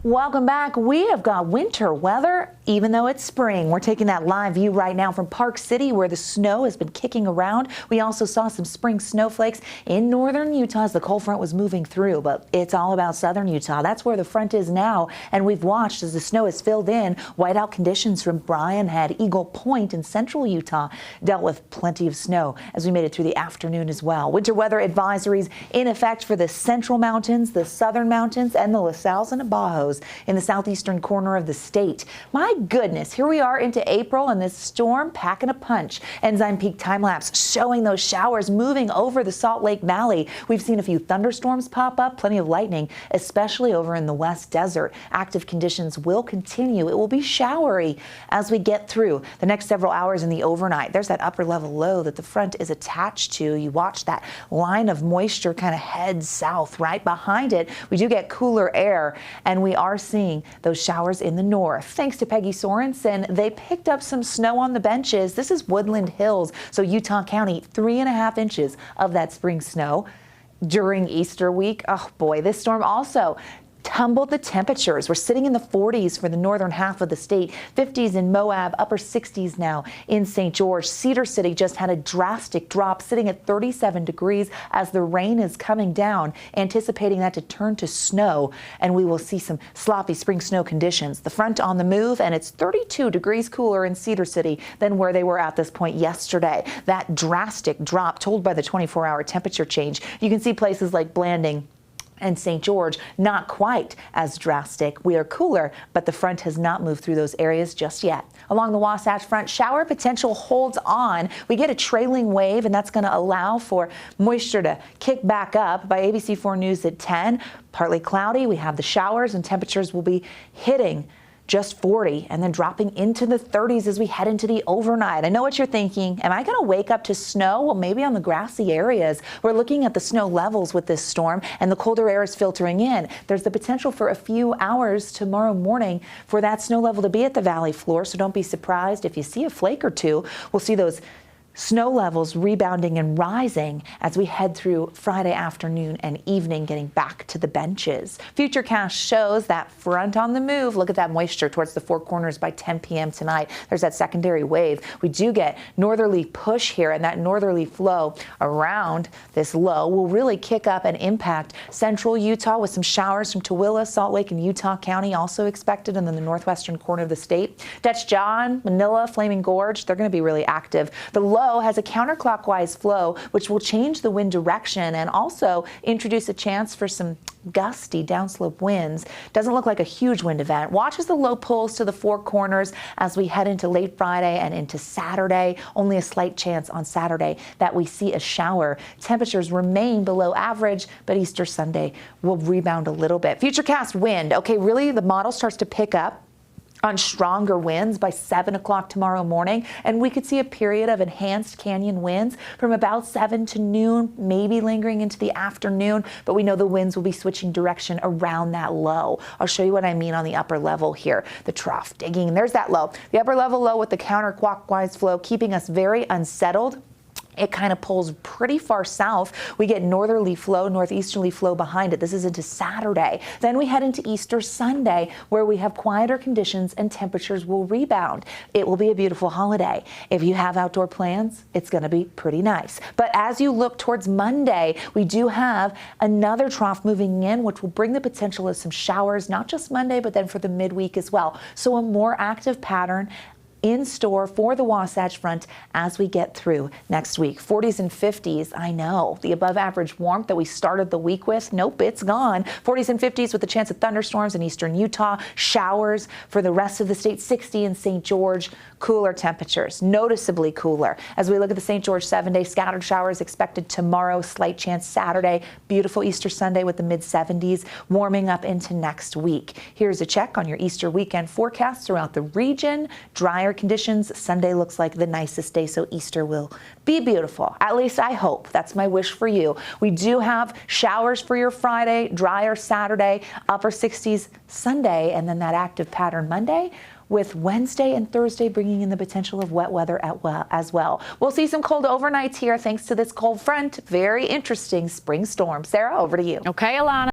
Welcome back. We have got winter weather, even though it's spring. We're taking that live view right now from Park City, where the snow has been kicking around. We also saw some spring snowflakes in northern Utah as the cold front was moving through, but it's all about southern Utah. That's where the front is now, and we've watched as the snow has filled in. Whiteout conditions from Bryan Head, Eagle Point in central Utah dealt with plenty of snow as we made it through the afternoon as well. Winter weather advisories in effect for the central mountains, the southern mountains, and the LaSalle's and Bajos in the southeastern corner of the state. My goodness, here we are into April, and this storm packing a punch. Enzyme Peak time lapse showing those showers moving over the Salt Lake Valley. We've seen a few thunderstorms pop up, plenty of lightning, especially over in the West Desert. Active conditions will continue. It will be showery as we get through the next several hours in the overnight. There's that upper level low that the front is attached to. You watch that line of moisture kind of head south. Right behind it, we do get cooler air, and we are seeing those showers in the north. Thanks to Peggy Sorensen, they picked up some snow on the benches. This is Woodland Hills, so Utah County, 3.5 inches of that spring snow during Easter week. Oh boy, this storm also tumbled the temperatures. We're sitting in the 40s for the northern half of the state, 50s in Moab, upper 60s now in St. George. Cedar City just had a drastic drop, sitting at 37 degrees as the rain is coming down, anticipating that to turn to snow, and we will see some sloppy spring snow conditions. The front on the move, and it's 32 degrees cooler in Cedar City than where they were at this point yesterday. That drastic drop told by the 24-hour temperature change. You can see places like Blanding and St. George, not quite as drastic. We are cooler, but the front has not moved through those areas just yet. Along the Wasatch Front, shower potential holds on. We get a trailing wave, and that's going to allow for moisture to kick back up. By ABC4 News at 10, partly cloudy. We have the showers, and temperatures will be hitting just 40 and then dropping into the 30s as we head into the overnight. I know what you're thinking. Am I going to wake up to snow? Well, maybe on the grassy areas. We're looking at the snow levels with this storm, and the colder air is filtering in. There's the potential for a few hours tomorrow morning for that snow level to be at the valley floor, so don't be surprised if you see a flake or two. We'll see those snow levels rebounding and rising as we head through Friday afternoon and evening, getting back to the benches. Futurecast shows that front on the move. Look at that moisture towards the Four Corners by 10 p.m. tonight. There's that secondary wave. We do get northerly push here, and that northerly flow around this low will really kick up and impact central Utah with some showers from Tooele, Salt Lake, and Utah County also expected, and then the northwestern corner of the state. Dutch John, Manila, Flaming Gorge, they're going to be really active. The low has a counterclockwise flow, which will change the wind direction and also introduce a chance for some gusty downslope winds. Doesn't look like a huge wind event. Watch as the low pulls to the Four Corners as we head into late Friday and into Saturday. Only a slight chance on Saturday that we see a shower. Temperatures remain below average, but Easter Sunday will rebound a little bit. Futurecast wind. Okay, really the model starts to pick up on stronger winds by 7 o'clock tomorrow morning, and we could see a period of enhanced canyon winds from about 7 to noon, maybe lingering into the afternoon, but we know the winds will be switching direction around that low. I'll show you what I mean on the upper level here. The trough digging, there's that low. The upper level low with the counterclockwise flow keeping us very unsettled. It kind of pulls pretty far south. We get northerly flow, northeasterly flow behind it. This is into Saturday. Then we head into Easter Sunday, where we have quieter conditions and temperatures will rebound. It will be a beautiful holiday. If you have outdoor plans, it's going to be pretty nice. But as you look towards Monday, we do have another trough moving in, which will bring the potential of some showers, not just Monday, but then for the midweek as well. So a more active pattern in store for the Wasatch Front as we get through next week. 40s and 50s, I know. The above average warmth that we started the week with, nope, it's gone. 40s and 50s with a chance of thunderstorms in eastern Utah. Showers for the rest of the state, 60 in St. George. Cooler temperatures, noticeably cooler. As we look at the St. George 7-day, scattered showers expected tomorrow, slight chance Saturday. Beautiful Easter Sunday with the mid-70s, warming up into next week. Here's a check on your Easter weekend forecasts throughout the region. Drier conditions. Sunday looks like the nicest day, so Easter will be beautiful. At least I hope. That's my wish for you. We do have showers for your Friday, drier Saturday, upper 60s Sunday, and then that active pattern Monday, with Wednesday and Thursday bringing in the potential of wet weather as well. We'll see some cold overnights here thanks to this cold front. Very interesting spring storm. Sarah, over to you. Okay, Alana.